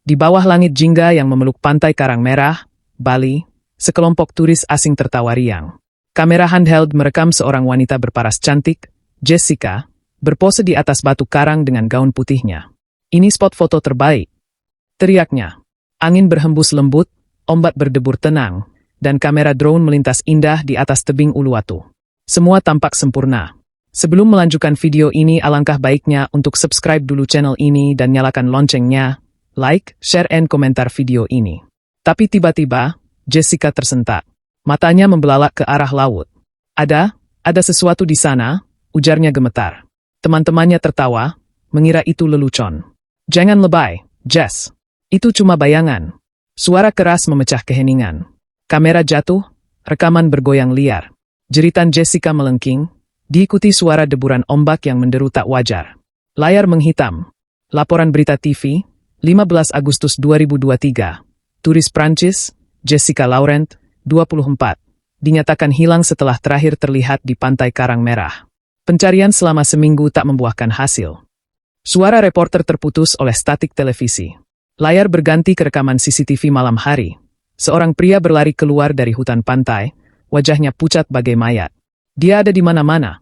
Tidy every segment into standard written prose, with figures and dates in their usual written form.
Di bawah langit jingga yang memeluk pantai Karang Merah, Bali, sekelompok turis asing tertawa riang. Kamera handheld merekam seorang wanita berparas cantik, Jessica, berpose di atas batu karang dengan gaun putihnya. "Ini spot foto terbaik," teriaknya. Angin berhembus lembut, ombak berdebur tenang, dan kamera drone melintas indah di atas tebing Uluwatu. Semua tampak sempurna. Sebelum melanjutkan video ini, alangkah baiknya untuk subscribe dulu channel ini dan nyalakan loncengnya, like, share, and komentar video ini. Tapi tiba-tiba, Jessica tersentak. Matanya membelalak ke arah laut. Ada sesuatu di sana," ujarnya gemetar. Teman-temannya tertawa, mengira itu lelucon. "Jangan lebay, Jess. Itu cuma bayangan." Suara keras memecah keheningan. Kamera jatuh, rekaman bergoyang liar. Jeritan Jessica melengking, diikuti suara deburan ombak yang menderu tak wajar. Layar menghitam. Laporan berita TV, 15 Agustus 2023. Turis Prancis, Jessica Laurent, 24, dinyatakan hilang setelah terakhir terlihat di pantai Karang Merah. Pencarian selama seminggu tak membuahkan hasil. Suara reporter terputus oleh statik televisi. Layar berganti ke rekaman CCTV malam hari. Seorang pria berlari keluar dari hutan pantai, wajahnya pucat bagai mayat. "Dia ada di mana-mana,"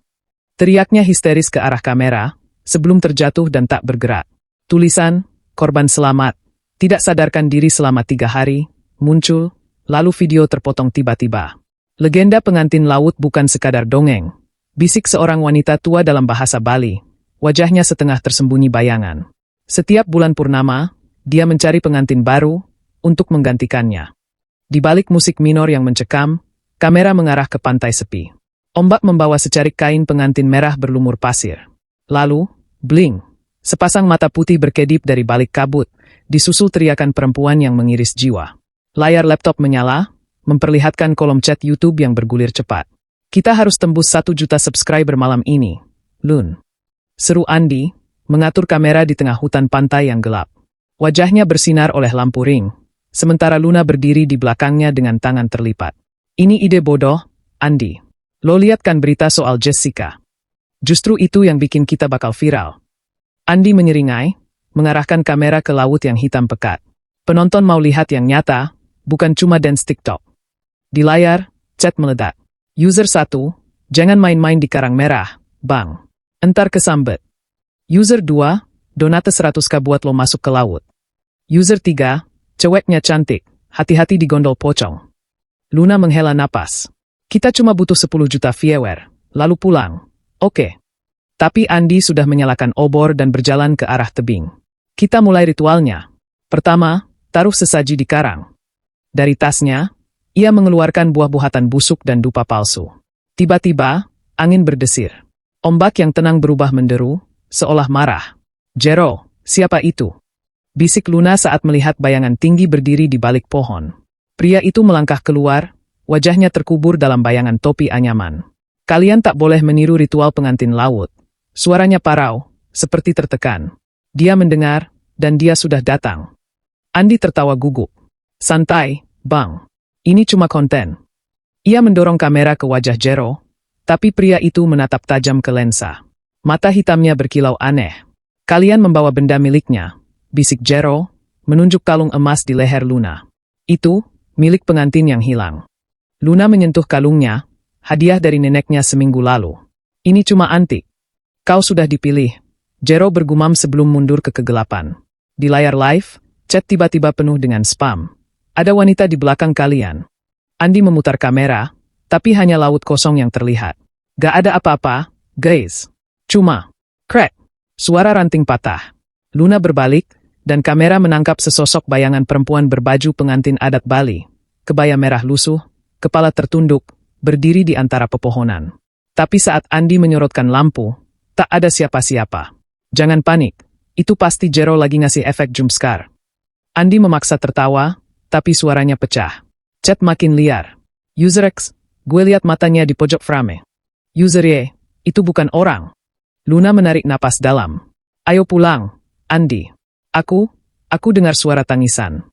teriaknya histeris ke arah kamera, sebelum terjatuh dan tak bergerak. Tulisan, "Korban selamat, tidak sadarkan diri selama 3 hari, muncul, lalu video terpotong tiba-tiba. Legenda pengantin laut bukan sekadar dongeng, bisik seorang wanita tua dalam bahasa Bali, wajahnya setengah tersembunyi bayangan. Setiap bulan purnama, dia mencari pengantin baru untuk menggantikannya. Di balik musik minor yang mencekam, kamera mengarah ke pantai sepi. Ombak membawa secarik kain pengantin merah berlumur pasir. Lalu, bling, sepasang mata putih berkedip dari balik kabut, disusul teriakan perempuan yang mengiris jiwa. Layar laptop menyala, memperlihatkan kolom chat YouTube yang bergulir cepat. "Kita harus tembus 1 juta subscriber malam ini, Lun," seru Andi, mengatur kamera di tengah hutan pantai yang gelap. Wajahnya bersinar oleh lampu ring, sementara Luna berdiri di belakangnya dengan tangan terlipat. "Ini ide bodoh, Andi. Lo lihat kan berita soal Jessica? Justru itu yang bikin kita bakal viral." Andi menyeringai, mengarahkan kamera ke laut yang hitam pekat. Penonton mau lihat yang nyata, bukan cuma dance TikTok. Di layar, chat meledak. "User 1, jangan main-main di Karang Merah, Bang. Entar kesambet." User 2, donate 100k buat lo masuk ke laut. User 3, ceweknya cantik, hati-hati di gondol pocong. Luna menghela napas. "Kita cuma butuh 10 juta viewer, lalu pulang. Oke." Tapi Andi sudah menyalakan obor dan berjalan ke arah tebing. "Kita mulai ritualnya. Pertama, taruh sesaji di karang." Dari tasnya, ia mengeluarkan buah-buahatan busuk dan dupa palsu. Tiba-tiba, angin berdesir. Ombak yang tenang berubah menderu, seolah marah. "Jero, siapa itu?" bisik Luna saat melihat bayangan tinggi berdiri di balik pohon. Pria itu melangkah keluar, wajahnya terkubur dalam bayangan topi anyaman. "Kalian tak boleh meniru ritual pengantin laut." Suaranya parau, seperti tertekan. Dia mendengar, dan dia sudah datang. Andi tertawa gugup. "Santai, Bang. Ini cuma konten." Ia mendorong kamera ke wajah Jero, tapi pria itu menatap tajam ke lensa. Mata hitamnya berkilau aneh. "Kalian membawa benda miliknya," bisik Jero, menunjuk kalung emas di leher Luna. "Itu, milik pengantin yang hilang." Luna menyentuh kalungnya, hadiah dari neneknya seminggu lalu. "Ini cuma antik. Kau sudah dipilih," Jero bergumam sebelum mundur ke kegelapan. Di layar live, chat tiba-tiba penuh dengan spam. "Ada wanita di belakang kalian." Andi memutar kamera, tapi hanya laut kosong yang terlihat. "Gak ada apa-apa, guys. Cuma, crack." Suara ranting patah. Luna berbalik, dan kamera menangkap sesosok bayangan perempuan berbaju pengantin adat Bali. Kebaya merah lusuh, kepala tertunduk, berdiri di antara pepohonan. Tapi saat Andi menyorotkan lampu, tak ada siapa-siapa. "Jangan panik, itu pasti Jero lagi ngasih efek jumpscare." Andi memaksa tertawa, tapi suaranya pecah. Chat makin liar. "User X, gue lihat matanya di pojok frame." "User Y, itu bukan orang." Luna menarik napas dalam. "Ayo pulang, Andi." Aku dengar suara tangisan."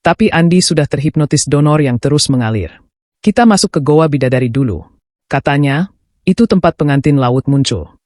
Tapi Andi sudah terhipnotis donor yang terus mengalir. "Kita masuk ke Goa Bidadari dulu," katanya. Itu tempat pengantin laut muncul.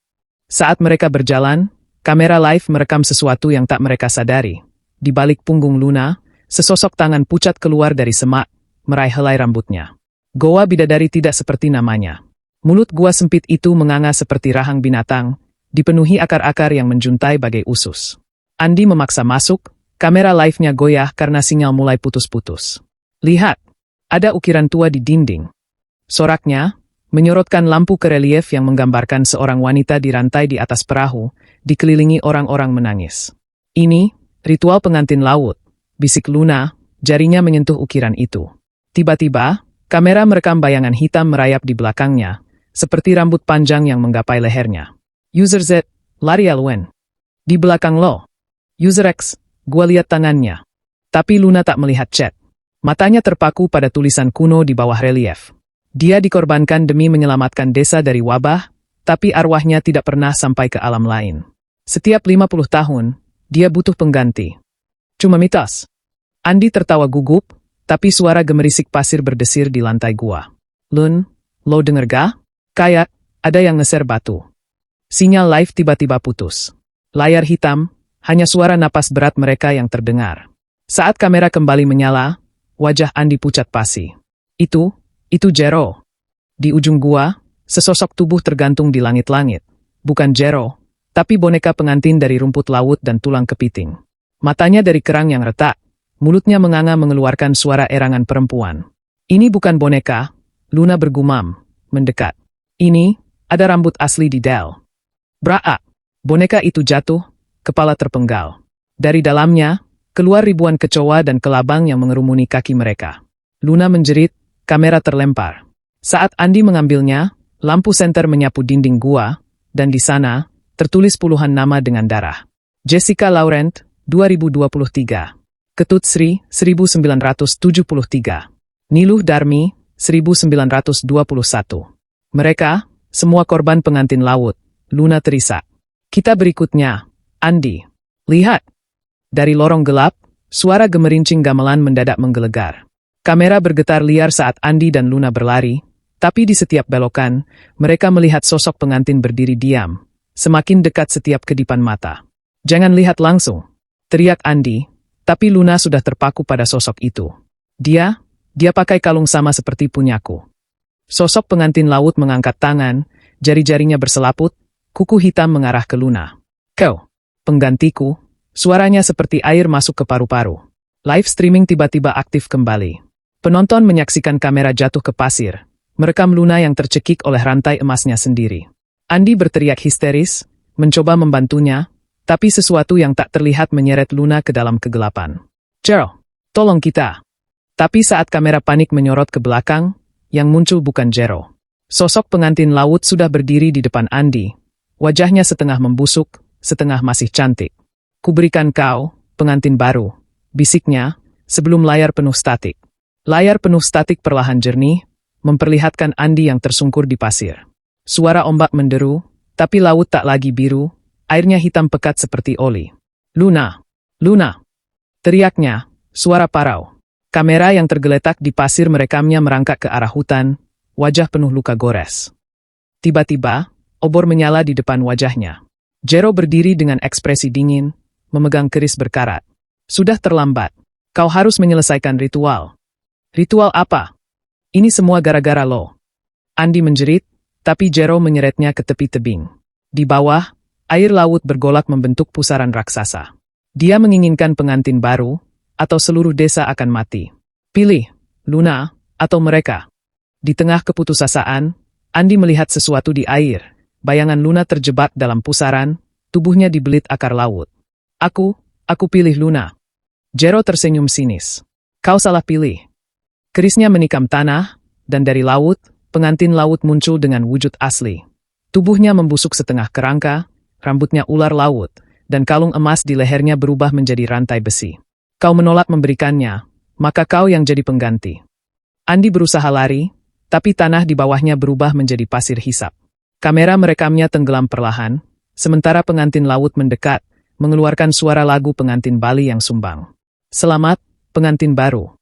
Saat mereka berjalan, kamera live merekam sesuatu yang tak mereka sadari. Di balik punggung Luna, sesosok tangan pucat keluar dari semak, meraih helai rambutnya. Goa bidadari tidak seperti namanya. Mulut gua sempit itu menganga seperti rahang binatang, dipenuhi akar-akar yang menjuntai bagai usus. Andi memaksa masuk, kamera live-nya goyah karena sinyal mulai putus-putus. Lihat, ada ukiran tua di dinding. Soraknya menyorotkan lampu ke relief yang menggambarkan seorang wanita di rantai di atas perahu, dikelilingi orang-orang menangis. Ini ritual pengantin laut, bisik Luna, jarinya menyentuh ukiran itu. Tiba-tiba, kamera merekam bayangan hitam merayap di belakangnya, seperti rambut panjang yang menggapai lehernya. User Z, lari Alwen. Di belakang lo. User X, gua lihat tangannya. Tapi Luna tak melihat chat. Matanya terpaku pada tulisan kuno di bawah relief. Dia dikorbankan demi menyelamatkan desa dari wabah, tapi arwahnya tidak pernah sampai ke alam lain. Setiap 50 tahun, dia butuh pengganti. Cuma mitos. Andi tertawa gugup, tapi suara gemerisik pasir berdesir di lantai gua. Lun, lo denger gak? Kayak, ada yang ngeser batu. Sinyal live tiba-tiba putus. Layar hitam, hanya suara napas berat mereka yang terdengar. Saat kamera kembali menyala, wajah Andi pucat pasi. Itu Jero. Di ujung gua, sesosok tubuh tergantung di langit-langit. Bukan Jero, tapi boneka pengantin dari rumput laut dan tulang kepiting. Matanya dari kerang yang retak, mulutnya menganga mengeluarkan suara erangan perempuan. Ini bukan boneka, Luna bergumam, mendekat. Ini, ada rambut asli di Del. Braa, boneka itu jatuh, kepala terpenggal. Dari dalamnya, keluar ribuan kecoa dan kelabang yang mengerumuni kaki mereka. Luna menjerit, kamera terlempar. Saat Andi mengambilnya, lampu senter menyapu dinding gua, dan di sana, tertulis puluhan nama dengan darah. Jessica Laurent, 2023. Ketut Sri, 1973. Niluh Darmi, 1921. Mereka, semua korban pengantin laut. Luna terisak. Kita berikutnya, Andi. Lihat. Dari lorong gelap, suara gemerincing gamelan mendadak menggelegar. Kamera bergetar liar saat Andi dan Luna berlari, tapi di setiap belokan, mereka melihat sosok pengantin berdiri diam, semakin dekat setiap kedipan mata. Jangan lihat langsung, teriak Andi, tapi Luna sudah terpaku pada sosok itu. Dia pakai kalung sama seperti punyaku. Sosok pengantin laut mengangkat tangan, jari-jarinya berselaput, kuku hitam mengarah ke Luna. Kau, penggantiku, suaranya seperti air masuk ke paru-paru. Live streaming tiba-tiba aktif kembali. Penonton menyaksikan kamera jatuh ke pasir, merekam Luna yang tercekik oleh rantai emasnya sendiri. Andi berteriak histeris, mencoba membantunya, tapi sesuatu yang tak terlihat menyeret Luna ke dalam kegelapan. Jero, tolong kita. Tapi saat kamera panik menyorot ke belakang, yang muncul bukan Jero. Sosok pengantin laut sudah berdiri di depan Andi. Wajahnya setengah membusuk, setengah masih cantik. Kuberikan kau, pengantin baru, bisiknya, sebelum layar penuh statik. Layar penuh statik perlahan jernih, memperlihatkan Andi yang tersungkur di pasir. Suara ombak menderu, tapi laut tak lagi biru, airnya hitam pekat seperti oli. Luna! Luna! Teriaknya, suara parau. Kamera yang tergeletak di pasir merekamnya merangkak ke arah hutan, wajah penuh luka gores. Tiba-tiba, obor menyala di depan wajahnya. Jero berdiri dengan ekspresi dingin, memegang keris berkarat. Sudah terlambat. Kau harus menyelesaikan ritual. Ritual apa? Ini semua gara-gara lo. Andi menjerit, tapi Jero menyeretnya ke tepi tebing. Di bawah, air laut bergolak membentuk pusaran raksasa. Dia menginginkan pengantin baru, atau seluruh desa akan mati. Pilih, Luna, atau mereka. Di tengah keputusasaan, Andi melihat sesuatu di air. Bayangan Luna terjebak dalam pusaran, tubuhnya dibelit akar laut. Aku pilih Luna. Jero tersenyum sinis. Kau salah pilih. Kerisnya menikam tanah, dan dari laut, pengantin laut muncul dengan wujud asli. Tubuhnya membusuk setengah kerangka, rambutnya ular laut, dan kalung emas di lehernya berubah menjadi rantai besi. Kau menolak memberikannya, maka kau yang jadi pengganti. Andi berusaha lari, tapi tanah di bawahnya berubah menjadi pasir hisap. Kamera merekamnya tenggelam perlahan, sementara pengantin laut mendekat, mengeluarkan suara lagu pengantin Bali yang sumbang. Selamat, pengantin baru.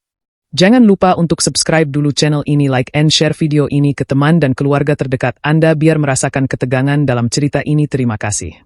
Jangan lupa untuk subscribe dulu channel ini, like and share video ini ke teman dan keluarga terdekat Anda biar merasakan ketegangan dalam cerita ini. Terima kasih.